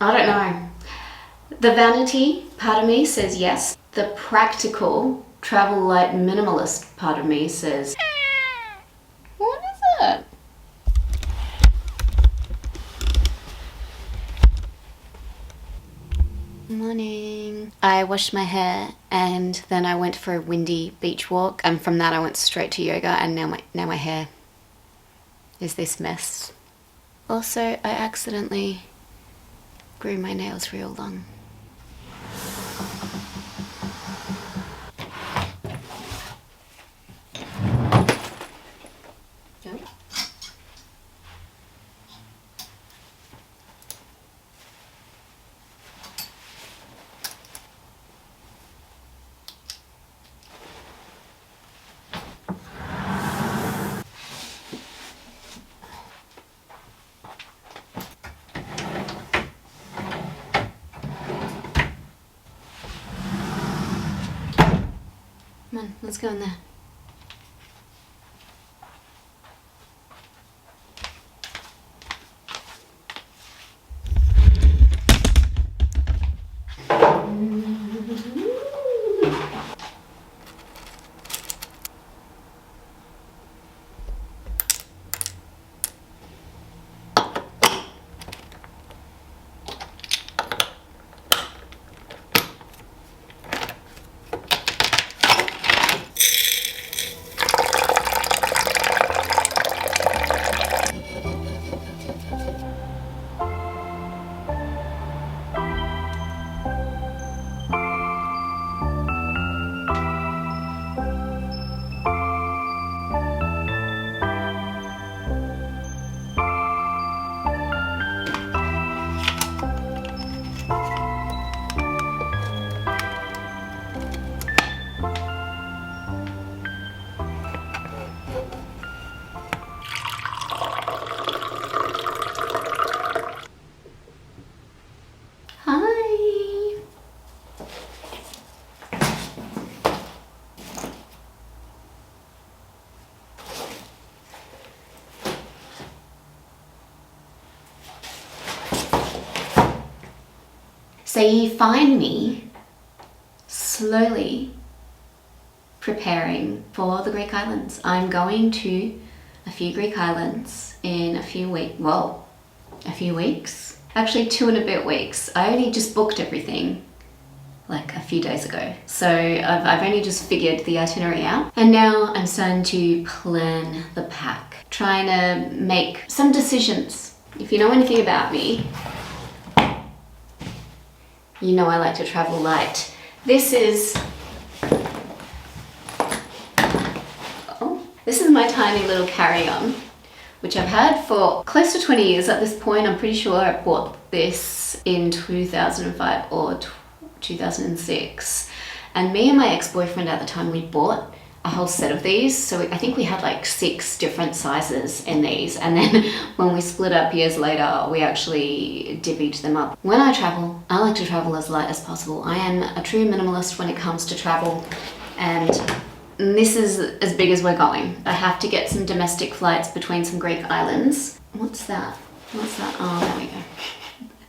I don't know. The vanity part of me says yes. The practical, travel light minimalist part of me says, what is it? Morning. I washed my hair and then I went for a windy beach walk, and from that I went straight to yoga, and now my hair is this mess. Also, I accidentally grew my nails real long. Come on, let's go in there. Hi. So you find me slowly preparing for the Greek Islands. I'm going to a few Greek Islands in a few weeks. Well, a few weeks. Actually 2 and a bit weeks. I only just booked everything like a few days ago. So I've only just figured the itinerary out. And now I'm starting to plan the pack. Trying to make some decisions. If you know anything about me, you know I like to travel light. This is my tiny little carry-on, which I've had for close to 20 years at this point. I'm pretty sure I bought this in 2005 or 2006. And me and my ex-boyfriend at the time, we bought a whole set of these. So I think we had like 6 different sizes in these. And then when we split up years later, we actually divvied them up. When I travel, I like to travel as light as possible. I am a true minimalist when it comes to travel, and this is as big as we're going. I have to get some domestic flights between some Greek islands. What's that? What's that? Oh, there we go.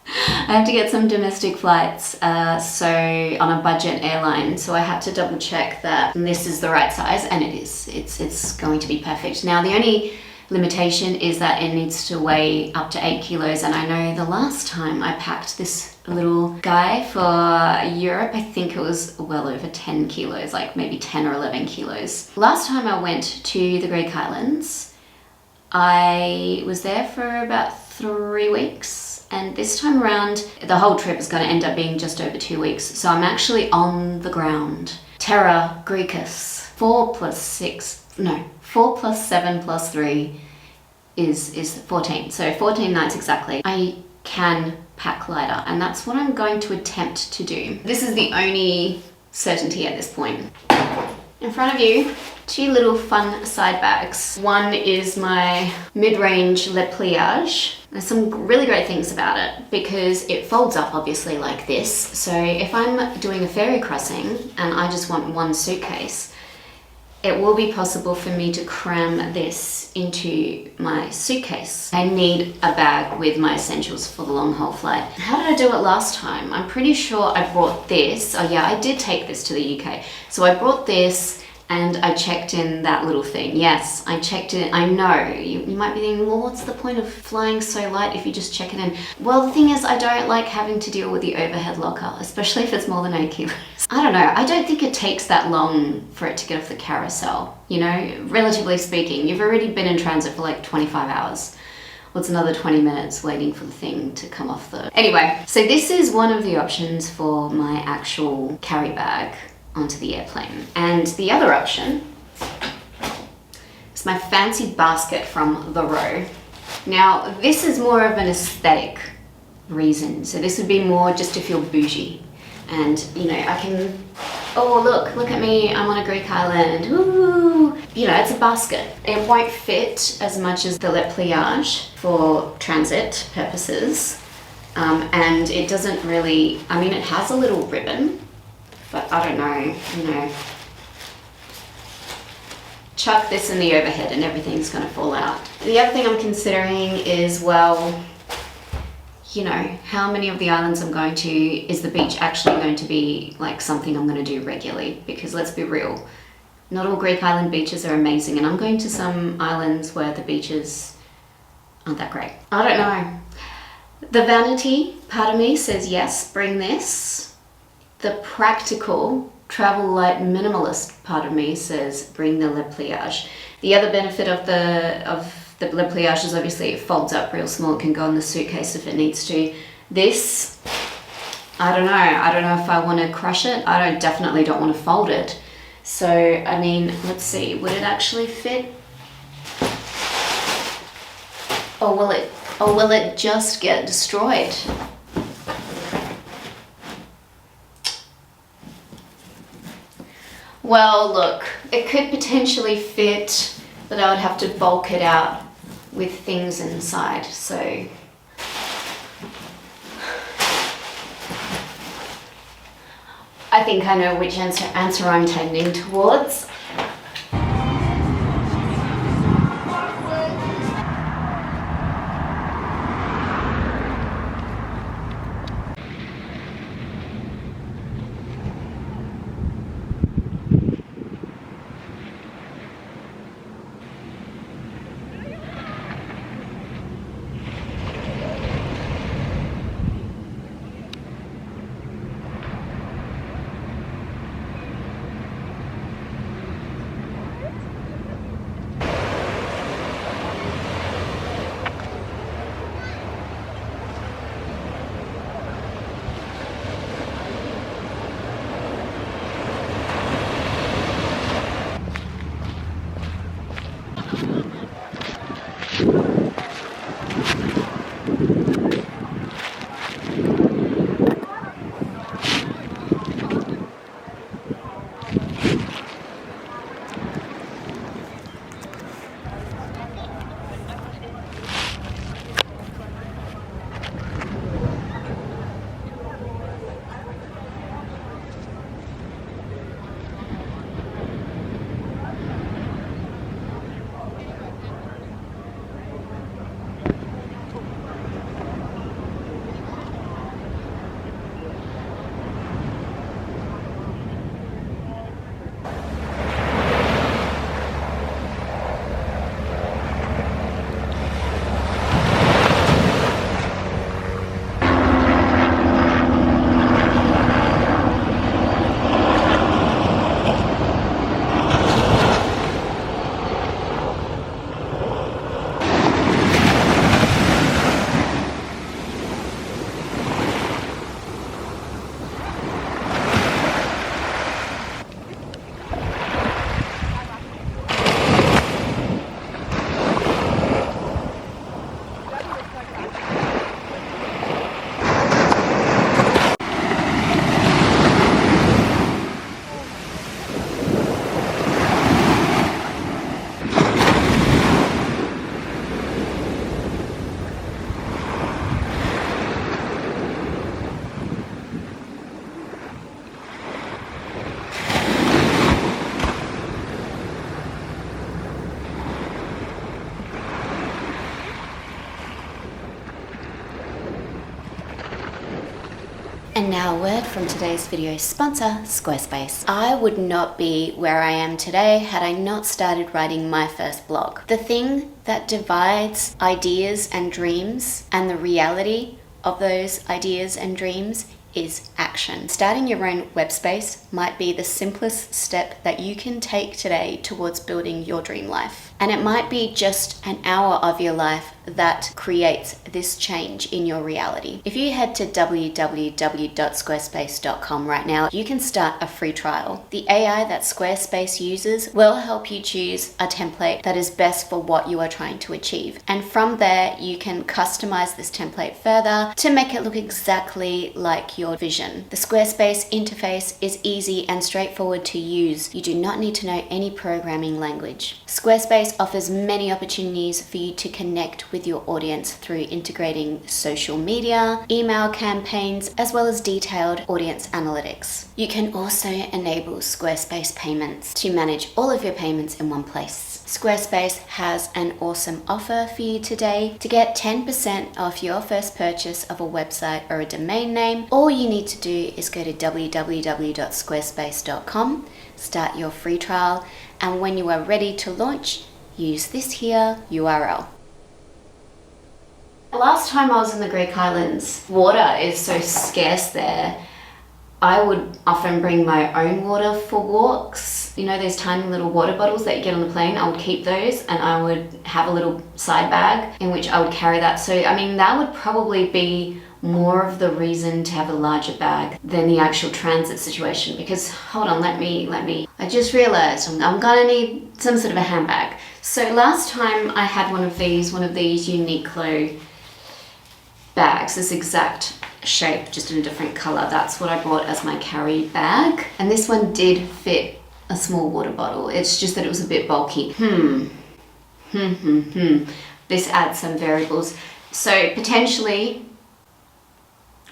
I have to get some domestic flights, so on a budget airline. So I had to double check that this is the right size, and it is. It's going to be perfect. Now the only limitation is that it needs to weigh up to 8 kilos. And I know the last time I packed this little guy for Europe, I think it was well over 10 kilos, like maybe 10 or 11 kilos. Last time I went to the Greek Islands, I was there for about 3 weeks. And this time around, the whole trip is going to end up being just over 2 weeks. So I'm actually on the ground. Terra Greecus. 4 plus 7 plus 3 is 14. So 14 nights exactly. I can pack lighter, and that's what I'm going to attempt to do. This is the only certainty at this point. In front of you, 2 little fun side bags. One is my mid-range Le Pliage. There's some really great things about it because it folds up obviously like this. So if I'm doing a ferry crossing and I just want one suitcase, it will be possible for me to cram this into my suitcase. I need a bag with my essentials for the long haul flight. How did I do it last time? I'm pretty sure I brought this. Oh yeah, I did take this to the UK. So I brought this and I checked in that little thing. Yes, I checked in. I know, you might be thinking, well, what's the point of flying so light if you just check it in? Well, the thing is, I don't like having to deal with the overhead locker, especially if it's more than 8 kilos. I don't know, I don't think it takes that long for it to get off the carousel. You know, relatively speaking, you've already been in transit for like 25 hours. What's another 20 minutes waiting for the thing to come off the... Anyway, so this is one of the options for my actual carry bag onto the airplane. And the other option is my fancy basket from The Row. Now, this is more of an aesthetic reason. So this would be more just to feel bougie. And, you know, I can, oh, look at me, I'm on a Greek island, ooh. You know, it's a basket. It won't fit as much as the Le Pliage for transit purposes. And it doesn't really, I mean, it has a little ribbon, but I don't know, you know, chuck this in the overhead and everything's gonna fall out. The other thing I'm considering is, well, you know, how many of the islands I'm going to, is the beach actually going to be like something I'm gonna do regularly? Because let's be real, not all Greek island beaches are amazing, and I'm going to some islands where the beaches aren't that great. I don't know. The vanity part of me says yes, bring this. The practical, travel light minimalist part of me says bring the Le Pliage. The other benefit of the Le Pliage is obviously it folds up real small. It can go in the suitcase if it needs to. This, I don't know if I want to crush it. I definitely don't want to fold it. So, I mean, let's see, would it actually fit? Or will it just get destroyed? Well, look, it could potentially fit, but I would have to bulk it out with things inside, so. I think I know which answer I'm tending towards. And now a word from today's video sponsor, Squarespace. I would not be where I am today had I not started writing my first blog. The thing that divides ideas and dreams and the reality of those ideas and dreams is action. Starting your own web space might be the simplest step that you can take today towards building your dream life. And it might be just an hour of your life that creates this change in your reality. If you head to www.squarespace.com right now, you can start a free trial. The AI that Squarespace uses will help you choose a template that is best for what you are trying to achieve. And from there, you can customize this template further to make it look exactly like your vision. The Squarespace interface is easy and straightforward to use. You do not need to know any programming language. Squarespace offers many opportunities for you to connect with your audience through integrating social media, email campaigns, as well as detailed audience analytics. You can also enable Squarespace payments to manage all of your payments in one place. Squarespace has an awesome offer for you today. To get 10% off your first purchase of a website or a domain name, all you need to do is go to www.squarespace.com, start your free trial, and when you are ready to launch, use this here URL. Last time I was in the Greek islands, water is so scarce there. I would often bring my own water for walks. You know those tiny little water bottles that you get on the plane? I would keep those and I would have a little side bag in which I would carry that. So, I mean, that would probably be more of the reason to have a larger bag than the actual transit situation. Because, hold on, let me, I just realized I'm gonna need some sort of a handbag. So last time I had one of these Uniqlo bags, this exact shape, just in a different color. That's what I brought as my carry bag. And this one did fit a small water bottle. It's just that it was a bit bulky. This adds some variables. So potentially,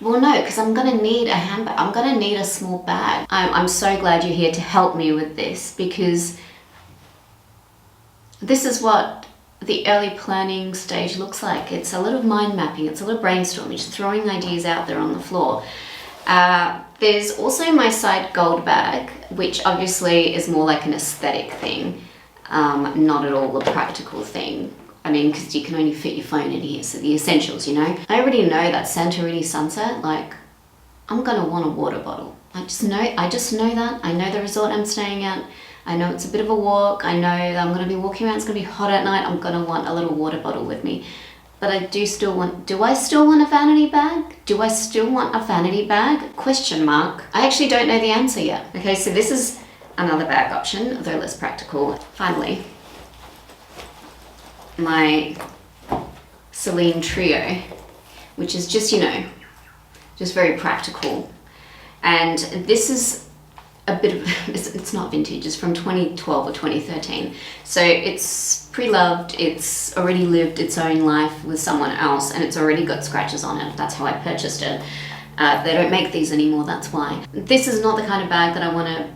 well, no, because I'm gonna need a handbag. I'm gonna need a small bag. I'm so glad you're here to help me with this, because this is what the early planning stage looks like. It's a little mind mapping, it's a little brainstorming, just throwing ideas out there on the floor. There's also my side gold bag, which obviously is more like an aesthetic thing, not at all a practical thing. I mean, because you can only fit your phone in here, so the essentials, you know. I already know that Santorini sunset, like, I'm gonna want a water bottle. I just know that. I know the resort I'm staying at. I know it's a bit of a walk. I know that I'm gonna be walking around, it's gonna be hot at night. I'm gonna want a little water bottle with me. But I do I still want a vanity bag? Do I still want a vanity bag? Question mark. I actually don't know the answer yet. Okay, so this is another bag option, though less practical. Finally, my Celine Trio, which is just, you know, just very practical. And this is a bit of, it's not vintage, it's from 2012 or 2013. So it's pre-loved, it's already lived its own life with someone else, and it's already got scratches on it. That's how I purchased it. They don't make these anymore, that's why. This is not the kind of bag that I want to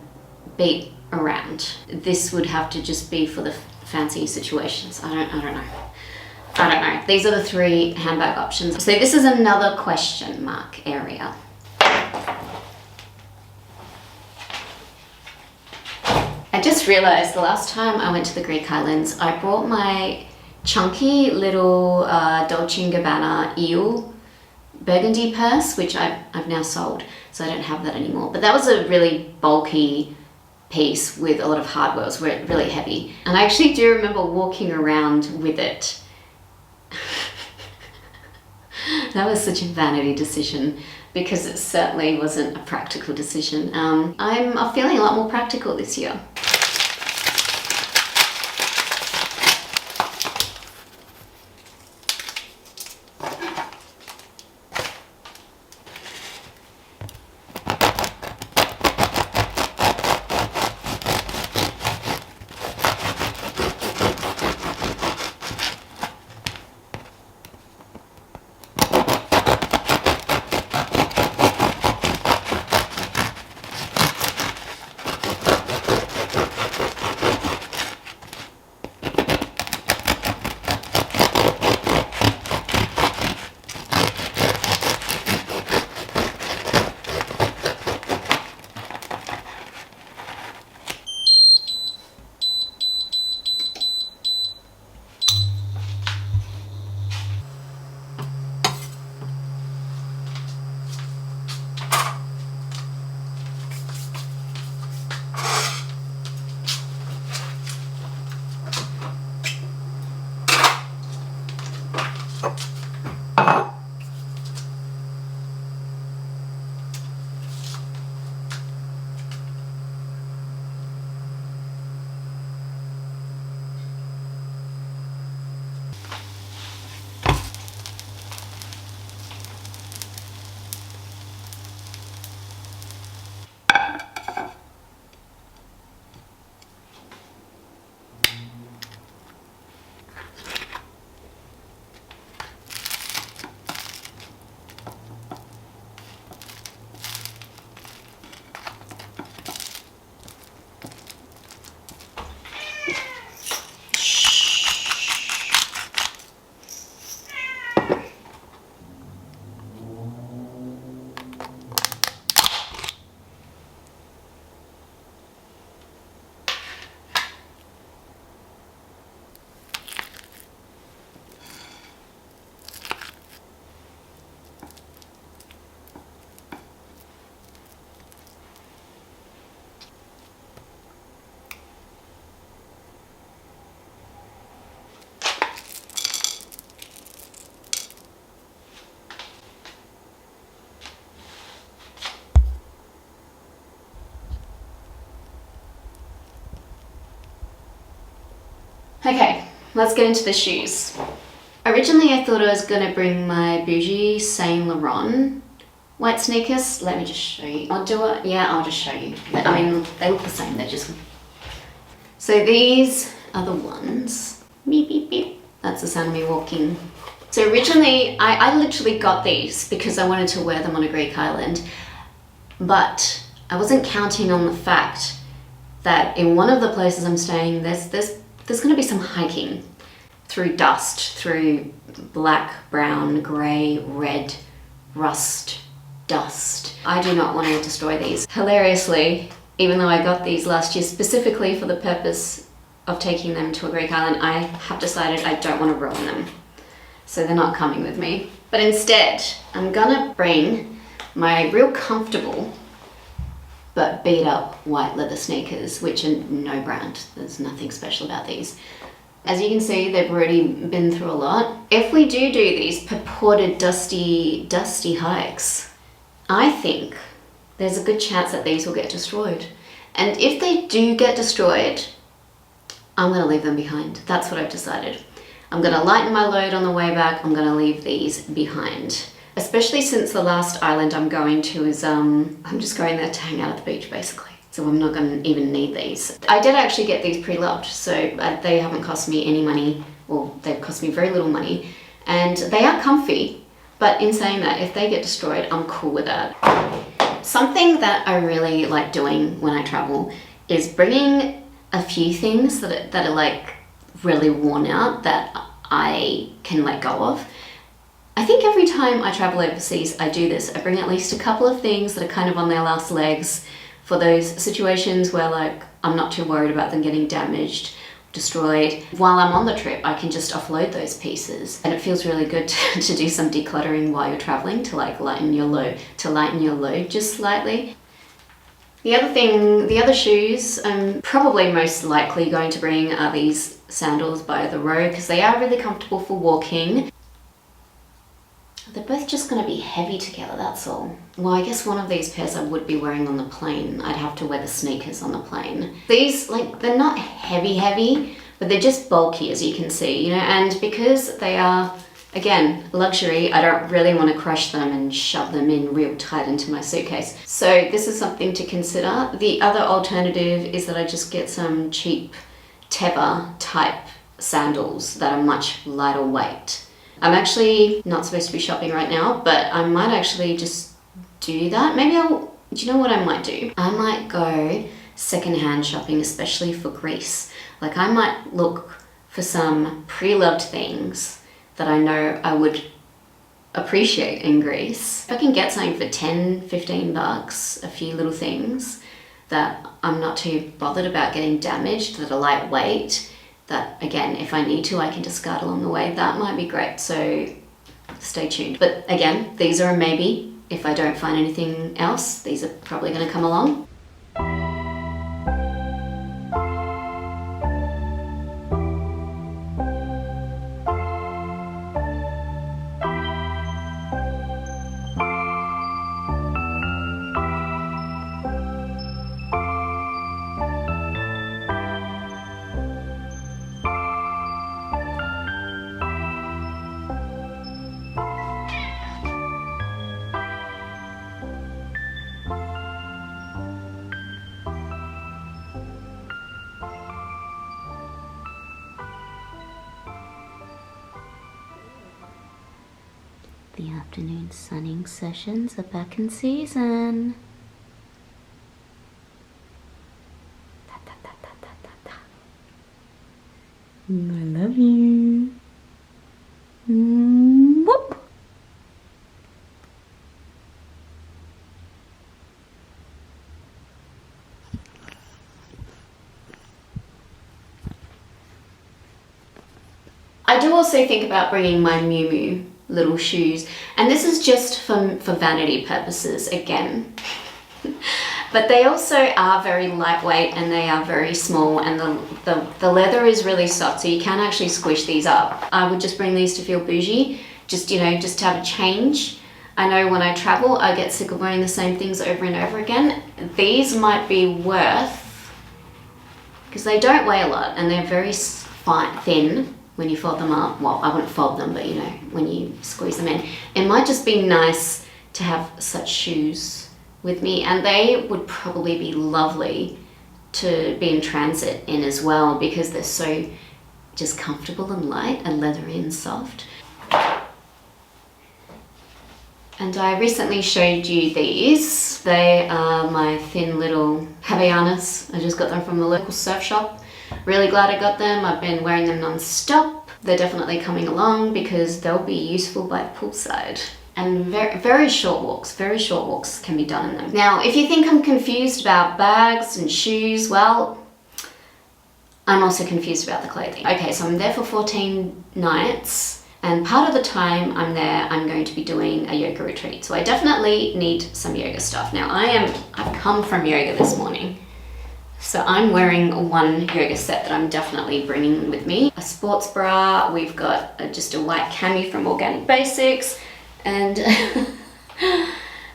beat around. This would have to just be for the fancy situations. I don't know. These are the three handbag options. So this is another question mark area. I just realized the last time I went to the Greek islands, I brought my chunky little Dolce & Gabbana eel burgundy purse, which I've now sold, so I don't have that anymore. But that was a really bulky piece with a lot of hardware. It was really heavy. And I actually do remember walking around with it. That was such a vanity decision, because it certainly wasn't a practical decision. I'm feeling a lot more practical this year. Okay, let's get into the shoes. Originally I thought I was gonna bring my bougie Saint Laurent white sneakers. Let me just show you. I'll do it, yeah, I'll just show you. I mean, they look the same, they're just... So these are the ones. Beep, beep, beep. That's the sound of me walking. So originally, I literally got these because I wanted to wear them on a Greek island, but I wasn't counting on the fact that in one of the places I'm staying, there's gonna be some hiking through dust, through black, brown, gray, red, rust, dust. I do not want to destroy these. Hilariously, even though I got these last year specifically for the purpose of taking them to a Greek island, I have decided I don't want to ruin them. So they're not coming with me. But instead, I'm gonna bring my real comfortable but beat up white leather sneakers, which are no brand. There's nothing special about these. As you can see, they've already been through a lot. If we do these purported dusty hikes, I think there's a good chance that these will get destroyed. And if they do get destroyed, I'm gonna leave them behind. That's what I've decided. I'm gonna lighten my load on the way back. I'm gonna leave these behind. Especially since the last island I'm going to is, I'm just going there to hang out at the beach basically. So I'm not gonna even need these. I did actually get these pre-loved, so they haven't cost me any money. Well, they've cost me very little money. And they are comfy, but in saying that, if they get destroyed, I'm cool with that. Something that I really like doing when I travel is bringing a few things that are like really worn out that I can let go of. I think every time I travel overseas, I do this. I bring at least a couple of things that are kind of on their last legs for those situations where like I'm not too worried about them getting damaged, destroyed. While I'm on the trip, I can just offload those pieces. And it feels really good to do some decluttering while you're traveling, to like lighten your load just slightly. The other shoes I'm probably most likely going to bring are these sandals by The Row because they are really comfortable for walking. They're both just going to be heavy together, that's all. Well, I guess one of these pairs I would be wearing on the plane. I'd have to wear the sneakers on the plane. These, like, they're not heavy, but they're just bulky, as you can see, you know, and because they are, again, luxury, I don't really want to crush them and shove them in real tight into my suitcase. So this is something to consider. The other alternative is that I just get some cheap Teva type sandals that are much lighter weight. I'm actually not supposed to be shopping right now, but I might actually just do that. Maybe do you know what I might do? I might go secondhand shopping, especially for Greece. Like I might look for some pre-loved things that I know I would appreciate in Greece. If I can get something for 10, 15 bucks, a few little things that I'm not too bothered about getting damaged, that are lightweight, that again, if I need to, I can discard along the way. That might be great, so stay tuned. But again, these are a maybe. If I don't find anything else, these are probably gonna come along. The afternoon sunning sessions are back in season. I love you. Whoop. I do also think about bringing my Miu Miu little shoes, and this is just for vanity purposes again. But they also are very lightweight and they are very small, and the leather is really soft, so you can actually squish these up. I would just bring these to feel bougie, just, you know, just to have a change. I know when I travel, I get sick of wearing the same things over and over again. These might be worth, because they don't weigh a lot and they're very thin when you fold them up. Well, I wouldn't fold them, but you know, when you squeeze them in. It might just be nice to have such shoes with me, and they would probably be lovely to be in transit in as well, because they're so just comfortable and light and leathery and soft. And I recently showed you these. They are my thin little Havaianas. I just got them from the local surf shop. Really glad I got them. I've been wearing them non-stop. They're definitely coming along because they'll be useful by poolside. And very short walks can be done in them. Now, if you think I'm confused about bags and shoes, well, I'm also confused about the clothing. Okay, so I'm there for 14 nights, and part of the time I'm there, I'm going to be doing a yoga retreat. So I definitely need some yoga stuff. Now, I've come from yoga this morning. So I'm wearing one yoga set that I'm definitely bringing with me. A sports bra, we've got just a white cami from Organic Basics, and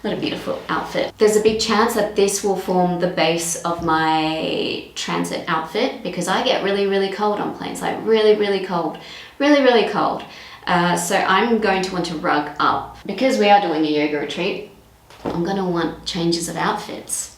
what a beautiful outfit. There's a big chance that this will form the base of my transit outfit, because I get really cold on planes, like really cold. So I'm going to want to rug up. Because we are doing a yoga retreat, I'm going to want changes of outfits.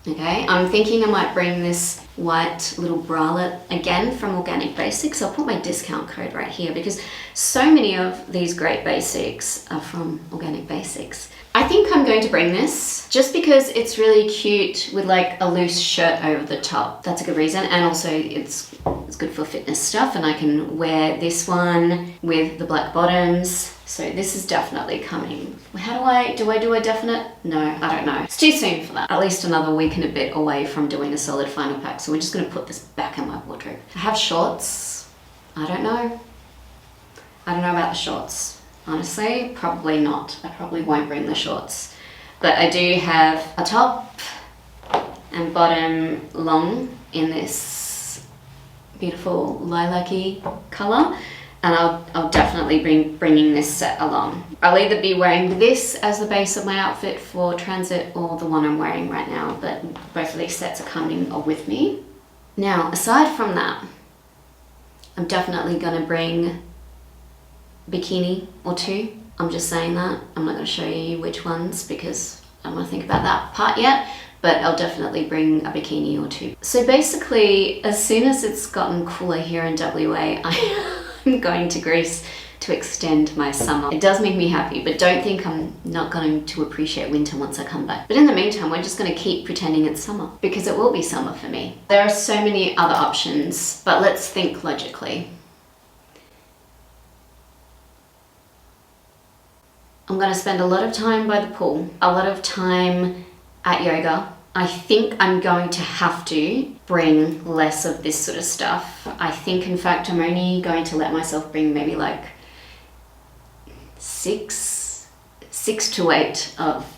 Okay, I'm thinking I might bring this white little bralette again from Organic Basics. I'll put my discount code right here because so many of these great basics are from Organic Basics. I think I'm going to bring this just because it's really cute with like a loose shirt over the top. That's a good reason. And also it's good for fitness stuff, and I can wear this one with the black bottoms. So this is definitely coming. How do I do a definite? No, I don't know. It's too soon for that. At least another week and a bit away from doing a solid final pack. So we're just gonna put this back in my wardrobe. I have shorts. I don't know about the shorts. Honestly, probably not. I probably won't bring the shorts. But I do have a top and bottom long in this beautiful lilac-y color. And I'll definitely be bringing this set along. I'll either be wearing this as the base of my outfit for transit or the one I'm wearing right now, but both of these sets are coming with me. Now, aside from that, I'm definitely gonna bring bikini or two. I'm just saying that. I'm not going to show you which ones because I don't want to think about that part yet, but I'll definitely bring a bikini or two. So basically, as soon as it's gotten cooler here in WA, I'm going to Greece to extend my summer. It does make me happy, but don't think I'm not going to appreciate winter once I come back. But in the meantime, we're just going to keep pretending it's summer, because it will be summer for me. There are so many other options, but let's think logically. I'm going to spend a lot of time by the pool, a lot of time at yoga. I think I'm going to have to bring less of this sort of stuff. I think, in fact, I'm only going to let myself bring maybe like six to 8 of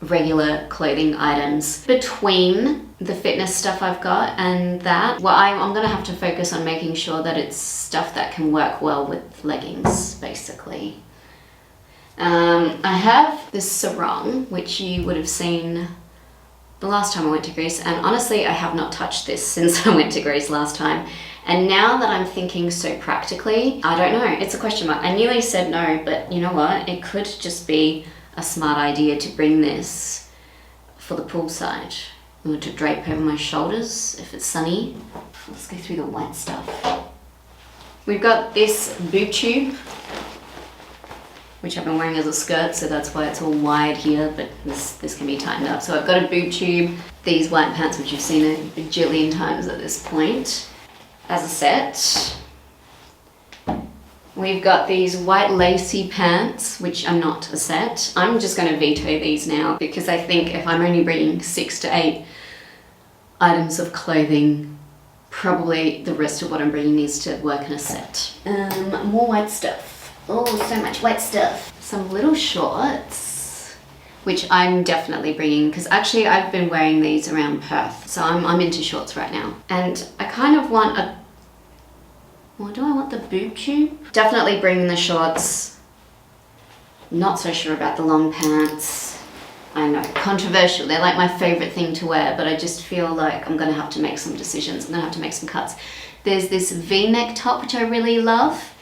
regular clothing items. Between the fitness stuff I've got and that, well, I'm going to have to focus on making sure that it's stuff that can work well with leggings, basically. I have this sarong, which you would have seen the last time I went to Greece, and honestly I have not touched this since I went to Greece last time. And now that I'm thinking so practically, I don't know, it's a question mark. I nearly said no, but you know what, it could just be a smart idea to bring this for the poolside, or to drape over my shoulders if it's sunny. Let's go through the white stuff. We've got this boob tube, which I've been wearing as a skirt, so that's why it's all wide here, but this can be tightened up. So I've got a boob tube, these white pants, which you've seen a bajillion times at this point, as a set. We've got these white lacy pants, which are not a set. I'm just gonna veto these now, because I think if I'm only bringing 6 to 8 items of clothing, probably the rest of what I'm bringing needs to work in a set. More white stuff. Oh, so much white stuff. Some little shorts, which I'm definitely bringing, because actually I've been wearing these around Perth, so I'm into shorts right now. And I kind of want a, well, do I want the boob tube? Definitely bringing the shorts. Not so sure about the long pants. I know, controversial. They're like my favorite thing to wear, but I just feel like I'm gonna have to make some decisions. I'm gonna have to make some cuts. There's this V-neck top, which I really love.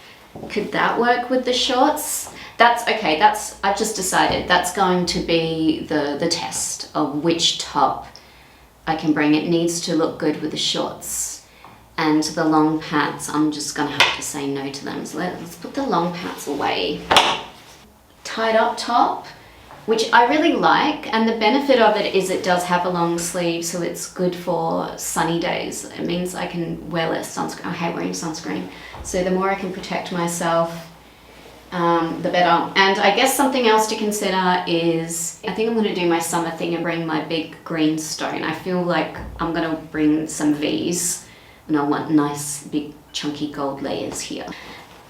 Could that work with the shorts? That's okay, I've just decided that's going to be the test of which top I can bring. It needs to look good with the shorts. And the long pants, I'm just gonna have to say no to them. So let's put the long pants away. Tied up top, which I really like, and the benefit of it is it does have a long sleeve, so it's good for sunny days. It means I can wear less sunscreen. I hate wearing sunscreen. So the more I can protect myself, the better. And I guess something else to consider is, I think I'm gonna do my summer thing and bring my big green stone. I feel like I'm gonna bring some V's, and I want nice, big, chunky gold layers here.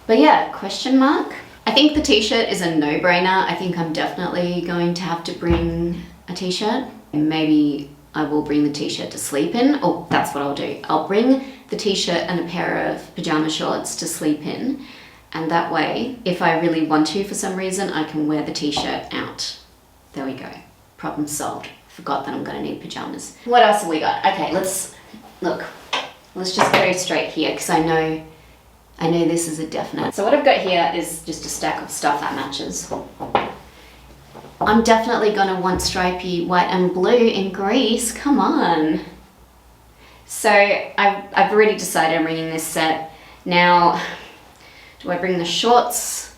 But yeah, question mark. I think the t-shirt is a no-brainer. I think I'm definitely going to have to bring a t-shirt. Maybe I will bring the t-shirt to sleep in. Oh, that's what I'll do. I'll bring the t-shirt and a pair of pajama shorts to sleep in. And that way, if I really want to for some reason, I can wear the t-shirt out. There we go. Problem solved. Forgot that I'm gonna need pajamas. What else have we got? Okay, let's just go straight here, because I know this is a definite. So what I've got here is just a stack of stuff that matches. I'm definitely gonna want stripy white and blue in Greece, come on. So I've already decided I'm bringing this set. Now, do I bring the shorts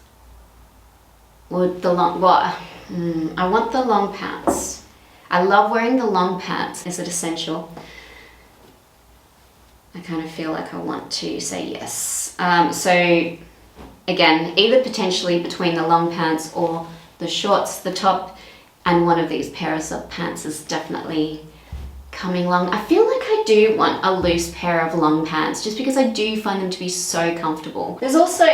or the long, I want the long pants. I love wearing the long pants. Is it essential? I kind of feel like I want to say yes. So again, either potentially between the long pants or the shorts, the top and one of these pairs of pants is definitely coming along. I feel like I do want a loose pair of long pants just because I do find them to be so comfortable. There's also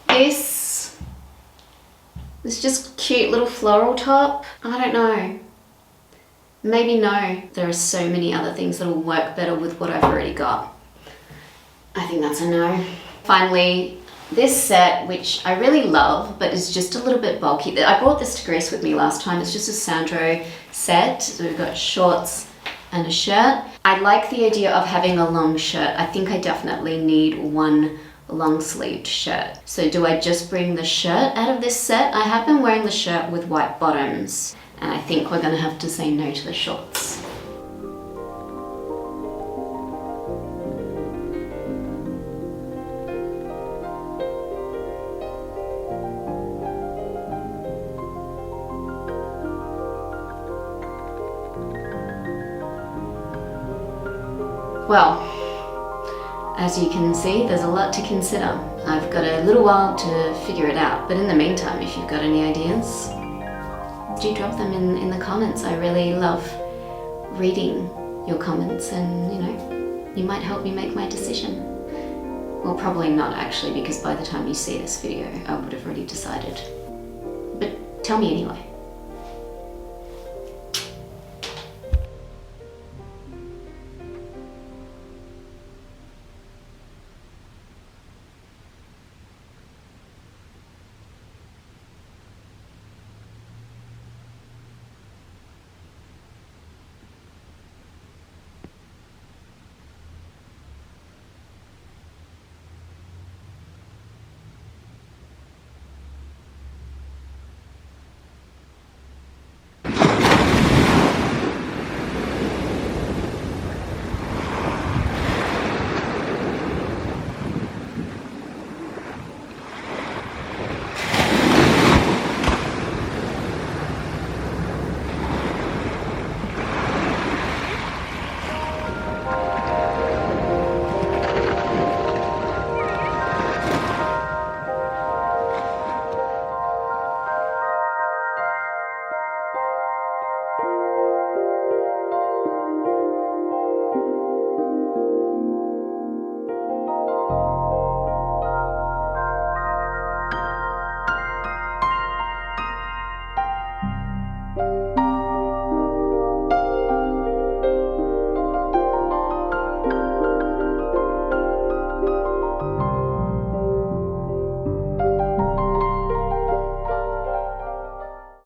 this just cute little floral top. I don't know. Maybe no. There are so many other things that will work better with what I've already got. I think that's a no. Finally, this set, which I really love, but is just a little bit bulky. I brought this to Greece with me last time. It's just a Sandro set. So we've got shorts and a shirt. I like the idea of having a long shirt. I think I definitely need one long sleeved shirt. So do I just bring the shirt out of this set? I have been wearing the shirt with white bottoms, and I think we're gonna have to say no to the shorts. Well, as you can see, there's a lot to consider. I've got a little while to figure it out, but in the meantime, if you've got any ideas, do drop them in the comments. I really love reading your comments, and you might help me make my decision. Well, probably not actually, because by the time you see this video, I would have already decided. But tell me anyway.